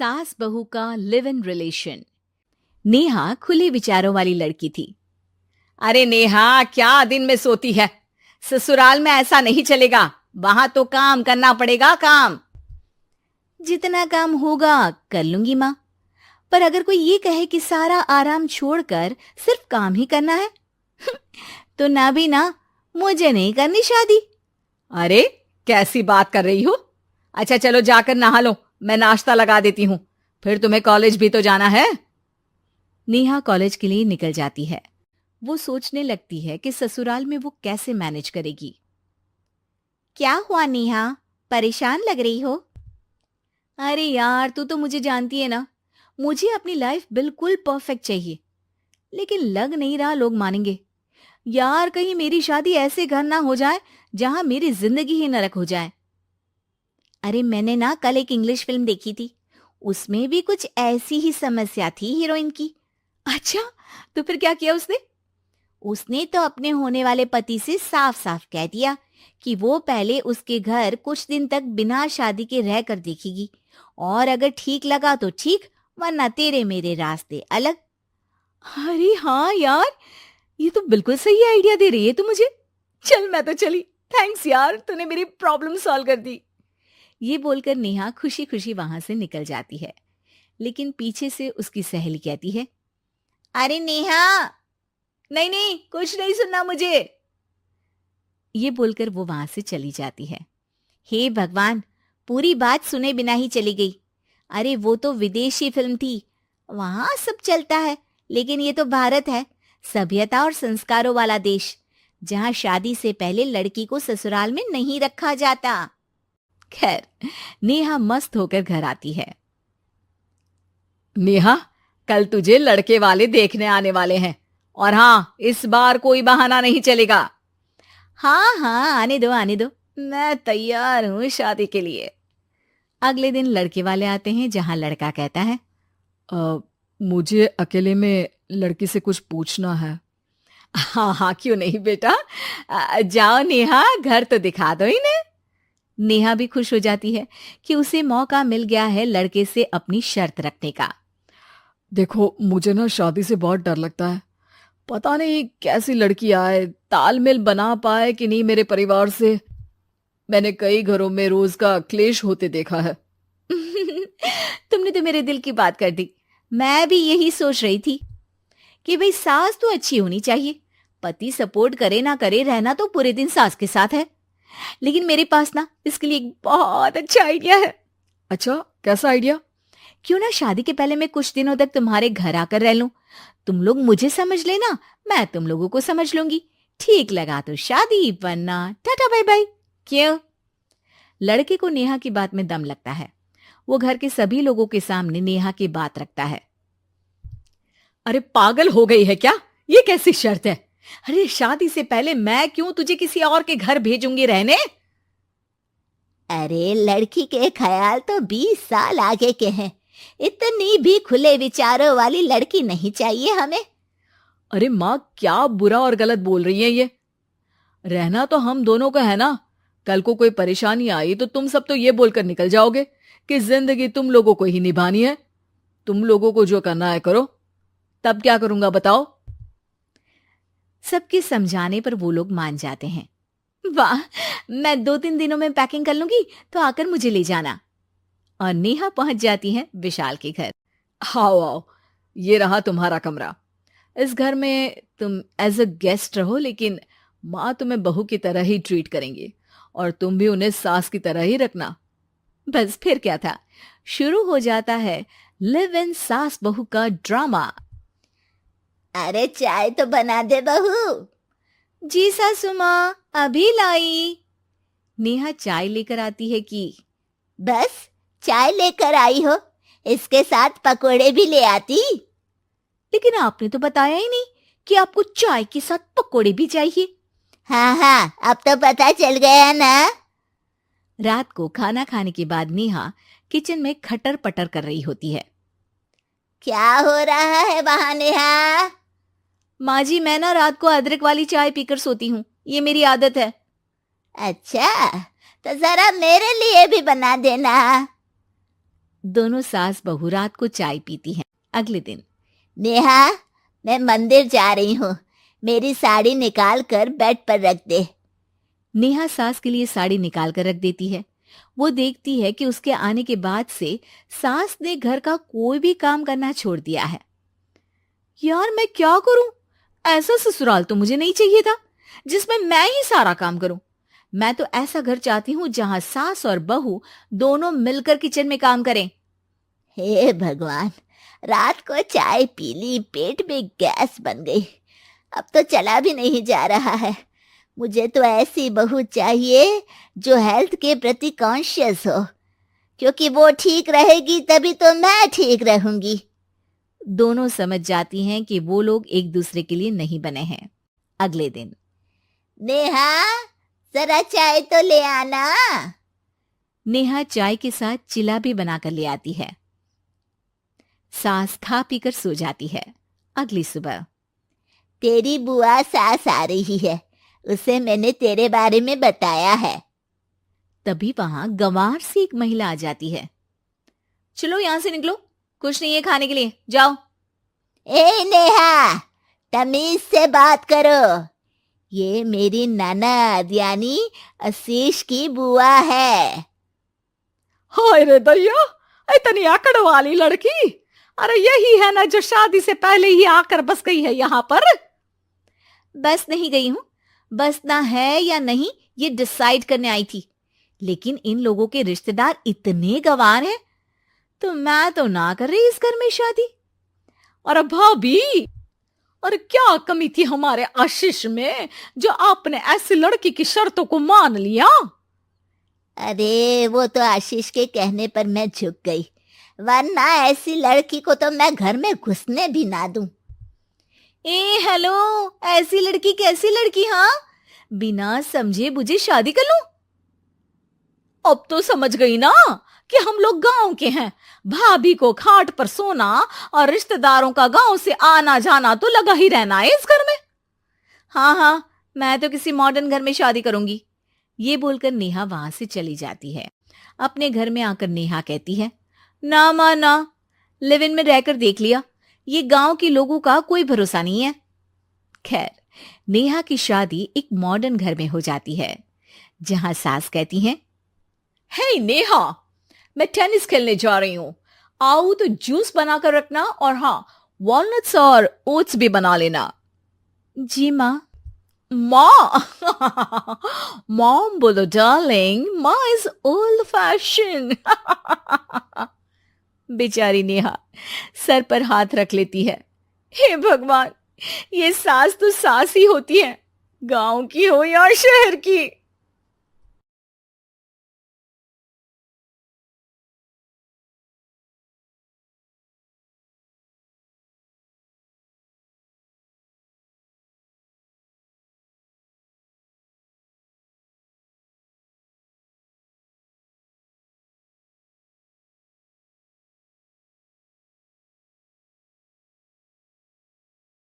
सास बहू का लिव इन रिलेशन। नेहा खुले विचारों वाली लड़की थी। अरे नेहा, क्या दिन में सोती है? ससुराल में ऐसा नहीं चलेगा, वहां तो काम करना पड़ेगा। काम जितना काम होगा कर लूंगी माँ, पर अगर कोई ये कहे कि सारा आराम छोड़कर सिर्फ काम ही करना है तो ना भी ना, मुझे नहीं करनी शादी। अरे कैसी बात कर रही हो? अच्छा चलो जाकर नहा लो, मैं नाश्ता लगा देती हूँ, फिर तुम्हें कॉलेज भी तो जाना है। नेहा कॉलेज के लिए निकल जाती है। वो सोचने लगती है कि ससुराल में वो कैसे मैनेज करेगी। क्या हुआ नेहा, परेशान लग रही हो? अरे यार, तू तो मुझे जानती है ना, मुझे अपनी लाइफ बिल्कुल परफेक्ट चाहिए, लेकिन लग नहीं रहा लोग मानेंगे। यार, कहीं मेरी शादी ऐसे घर ना हो जाए जहां मेरी जिंदगी ही नरक हो जाए। अरे मैंने ना कल एक इंग्लिश फिल्म देखी थी, उसमें भी कुछ ऐसी ही समस्या थी हीरोइन की। अच्छा, तो फिर क्या किया उसने? उसने तो अपने होने वाले पति से साफ साफ कह दिया कि वो पहले उसके घर कुछ दिन तक बिना शादी के रह कर देखेगी, और अगर ठीक लगा तो ठीक, वरना तेरे मेरे रास्ते अलग। अरे हाँ यार, ये तो बिल्कुल सही आइडिया दे रही है तू मुझे। चल मैं तो चली, थैंक्स यार, तूने मेरी प्रॉब्लम सॉल्व कर दी। ये बोलकर नेहा खुशी खुशी वहां से निकल जाती है, लेकिन पीछे से उसकी सहेली कहती है, अरे नेहा, नहीं नहीं, कुछ नहीं सुनना मुझे। ये बोलकर वो वहां से चली जाती है। हे भगवान, पूरी बात सुने बिना ही चली गई। अरे वो तो विदेशी फिल्म थी, वहां सब चलता है, लेकिन ये तो भारत है, सभ्यता और संस्कारों वाला देश, जहां शादी से पहले लड़की को ससुराल में नहीं रखा जाता। खैर, नेहा मस्त होकर घर आती है। नेहा, कल तुझे लड़के वाले देखने आने वाले हैं, और हाँ, इस बार कोई बहाना नहीं चलेगा। हाँ हाँ, आने दो आने दो, मैं तैयार हूं शादी के लिए। अगले दिन लड़के वाले आते हैं, जहां लड़का कहता है, मुझे अकेले में लड़की से कुछ पूछना है। हाँ हाँ, क्यों नहीं बेटा, जाओ नेहा, घर तो दिखा दो इन्हें। नेहा भी खुश हो जाती है कि उसे मौका मिल गया है लड़के से अपनी शर्त रखने का। देखो, मुझे ना शादी से बहुत डर लगता है, पता नहीं कैसी लड़की आए, तालमेल बना पाए कि नहीं मेरे परिवार से। मैंने कई घरों में रोज का क्लेश होते देखा है। तुमने तो मेरे दिल की बात कर दी। मैं भी यही सोच रही थी कि भाई सास तो अच्छी होनी चाहिए, पति सपोर्ट करे ना करे, रहना तो पूरे दिन सास के साथ है। लेकिन मेरे पास ना इसके लिए एक बहुत अच्छा आइडिया है। अच्छा, कैसा आइडिया? क्यों ना शादी के पहले मैं कुछ दिनों तक तुम्हारे घर आकर रह लूं, तुम लोग मुझे समझ लेना, मैं तुम लोगों को समझ लूंगी। ठीक लगा तो शादी, वरना टाटा बाय बाय। क्यों? लड़के को नेहा की बात में दम लगता है। वो घर के सभी लोगों के सामने नेहा की बात रखता है। अरे पागल हो गई है क्या? ये कैसी शर्त है? अरे शादी से पहले मैं क्यों तुझे किसी और के घर भेजूंगी रहने? अरे लड़की के ख्याल तो 20 साल आगे के हैं, इतनी भी खुले विचारों वाली लड़की नहीं चाहिए हमें। अरे माँ, क्या बुरा और गलत बोल रही है ये? रहना तो हम दोनों का है ना। कल को कोई परेशानी आई तो तुम सब तो ये बोलकर निकल जाओगे कि जिंदगी तुम लोगों को ही निभानी है। तुम लोगों को जो करना है करो। तब क्या करूंगा बताओ? सबके समझाने पर वो लोग मान जाते हैं। वाह, मैं 2-3 दिनों में पैकिंग कर लूंगी, तो आकर मुझे ले जाना। और नेहा पहुंच जाती है विशाल के घर। आओ आओ, ये रहा तुम्हारा कमरा। इस घर में तुम एज अ गेस्ट रहो, लेकिन माँ तुम्हें बहू की तरह ही ट्रीट करेंगी, और तुम भी उन्हें सास की तरह ही रखना। बस फिर क्या था, शुरू हो जाता है लिव इन सास बहू का ड्रामा। अरे चाय तो बना दे बहू। जी सासू माँ, अभी लाई। नेहा चाय लेकर आती है कि बस चाय लेकर आई हो, इसके साथ पकोड़े भी ले आती। लेकिन आपने तो बताया ही नहीं कि आपको चाय के साथ पकोड़े भी चाहिए। हाँ हाँ, अब तो पता चल गया ना। रात को खाना खाने के बाद नेहा किचन में खटर पटर कर रही होती है। क्या हो रहा है वहां नेहा? माँ जी, मैं ना रात को अदरक वाली चाय पीकर सोती हूँ, ये मेरी आदत है। अच्छा, तो जरा मेरे लिए भी बना देना। दोनों सास बहू रात को चाय पीती हैं। अगले दिन, नेहा, मैं मंदिर जा रही हूँ, मेरी साड़ी निकाल कर बेड पर रख दे। नेहा सास के लिए साड़ी निकाल कर रख देती है। वो देखती है कि उसके आने के बाद से सास ने घर का कोई भी काम करना छोड़ दिया है। यार मैं क्या करूं? ऐसा ससुराल तो मुझे नहीं चाहिए था जिसमें मैं ही सारा काम करूं। मैं तो ऐसा घर चाहती हूं जहां सास और बहू दोनों मिलकर किचन में काम करें। हे भगवान, रात को चाय पी ली, पेट में गैस बन गई, अब तो चला भी नहीं जा रहा है। मुझे तो ऐसी बहू चाहिए जो हेल्थ के प्रति कॉन्शियस हो, क्योंकि वो ठीक रहेगी तभी तो मैं ठीक रहूंगी। दोनों समझ जाती हैं कि वो लोग एक दूसरे के लिए नहीं बने हैं। अगले दिन, नेहा, जरा चाय तो ले आना। नेहा चाय के साथ चिला भी बनाकर ले आती है। सास खा पीकर सो जाती है। अगली सुबह, तेरी बुआ सास आ रही है, उसे मैंने तेरे बारे में बताया है। तभी वहां गंवार से एक महिला आ जाती है। चलो यहां से निकलो, कुछ नहीं है खाने के लिए, जाओ। ए नेहा, तमीज से बात करो, ये मेरी ननद यानी आशीष की बुआ है। हाय रे दैया, इतनी आकड़ वाली लड़की! अरे यही है ना जो शादी से पहले ही आकर बस गई है यहाँ पर। बस नहीं गई हूं, बसना है या नहीं ये डिसाइड करने आई थी, लेकिन इन लोगों के रिश्तेदार इतने गंवार हैं तो मैं तो ना कर रही इस घर में शादी। अरे भाभी, और क्या कमी थी हमारे आशीष में जो आपने ऐसी लड़की की शर्तों को मान लिया? अरे वो तो आशीष के कहने पर मैं झुक गई, वरना ऐसी लड़की को तो मैं घर में घुसने भी ना दूं। ए हेलो, ऐसी लड़की कैसी लड़की? हाँ, बिना समझे बुझे शादी कर लूं? अब तो समझ गई ना कि हम लोग गांव के हैं। भाभी को खाट पर सोना और रिश्तेदारों का गांव से आना जाना तो लगा ही रहना है इस घर में। हाँ हाँ, मैं तो किसी मॉडर्न घर में शादी करूंगी। ये बोलकर नेहा वहां से चली जाती है। अपने घर में आकर नेहा कहती है, ना मां ना, लिव इन में रहकर देख लिया, ये गांव के लोगों का कोई भरोसा नहीं है। खैर, नेहा की शादी एक मॉडर्न घर में हो जाती है जहां सास कहती हैं, हे नेहा, मैं टेनिस खेलने जा रही हूं, आओ तो जूस बनाकर रखना, और हाँ, वॉलनट्स और ओट्स भी बना लेना। जी माँ। माँ मॉम बोलो डार्लिंग, माँ इज ओल्ड फैशन। बेचारी नेहा सर पर हाथ रख लेती है। हे भगवान, ये सास तो सास ही होती है, गांव की हो या शहर की।